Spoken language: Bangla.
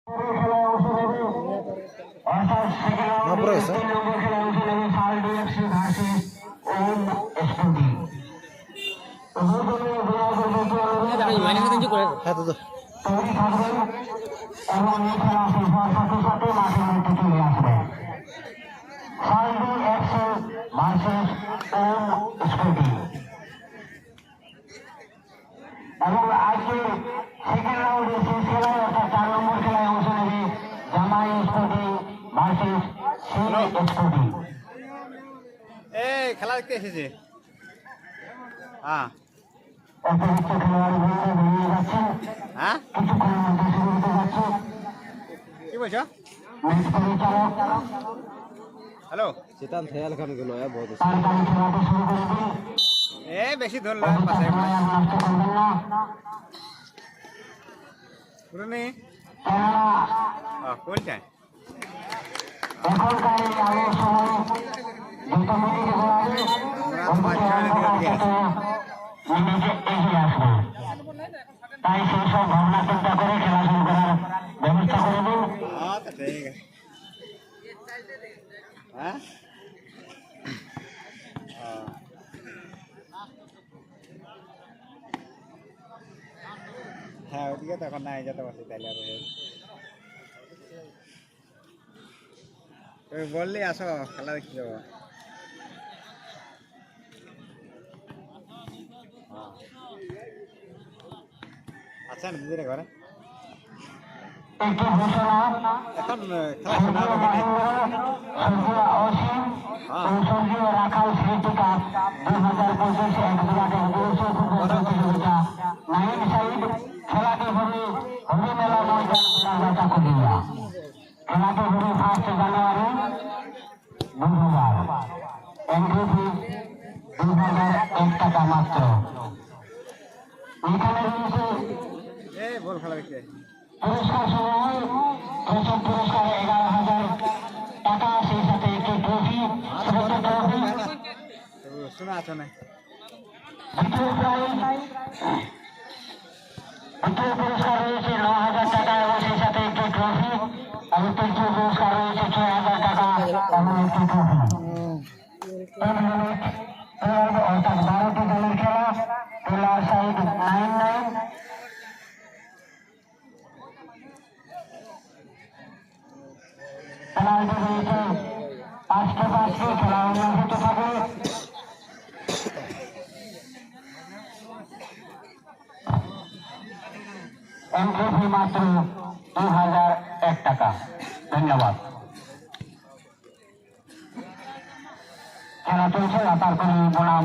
হ্যাঁ তো এবং এই খেলা শেষ হওয়ার সাথে সাথে মাঠের মধ্যে চলে আসবে। সালডি এফসি ভার্সেস ওম স্কুটি। এবং আজকে সেকেন্ড রাউন্ডে শেষ খেলায় অর্থাৎ 4 নম্বর খেলায় অংশ নেবে জামাই স্কুটি ভার্সেস সিং স্কুটি। খেলা দেখতে এসেছে। হ্যাঁ অতিরিক্ত খেলোয়াড় বেরিয়ে যাচ্ছে, হ্যাঁ কিছুক্ষণের মধ্যে শুরু হতে যাচ্ছে। কি বলছো? ম্যাচ পরিচালক হ্যালো চেতন খেয়াল খান গেল বহুত তার গাড়ি খেলাতে শুরু করে দিন। বেশি ধরলো সময় আর নষ্ট করবেন না, পুরনি কেননা কোনটা এখনকার এই আলোর সময় যত মিনিট ঘোরাবে মিনিটে এগিয়ে আসবে। তাই সেই সব ভাবনা চিন্তা করে খেলা শুরু করার ব্যবস্থা করে দিন। ঠিক আছে। হ্যাঁ হ্যাঁ ওদিকে তো এখন নাই যেতে পারছি তাইলে আর তুমি বললি আসো খেলা দেখতে যাবো। আচ্ছা দিদিরা ঘরে একটি ঘোষণা এখন খেলা শোনা হবে ঐশ্বর্য রাখাল স্মৃতিকা 2025 এক বিরাটের দিবসীয় ফুটবল প্রতিযোগিতা নাইন সাইড খেলাটি হবে হরিমেলা ময়দান চাকুলিয়া। খেলাটি হবে 1 জানুয়ারি বুধবার। এন্ট্রি ফি 2001 টাকা মাত্র। এখানে রয়েছে বল খেলা দেখতে পুরস্কার সমূহ। প্রথম পুরস্কার 11,000 টাকা, সেই সাথে একটি ট্রফি, শ্রেষ্ঠ ট্রফি। শোনা আছো না দ্বিতীয় পুরস্কার রয়েছে 9,000 টাকা এবং সেই সাথে একটি ট্রফি। এবং তৃতীয় পুরস্কার রয়েছে 6,000 টাকা এবং একটি ট্রফি। 3 মিনিট অর্থাৎ 12টি দলের খেলা। Teller side 9-9। পেনাল্টি রয়েছে 5-5। খেলা অনুষ্ঠিত থাকে। এন্ট্রি ফি মাত্র 2001 টাকা। ধন্যবাদ। খেলা চলছে, তারপরে বনাম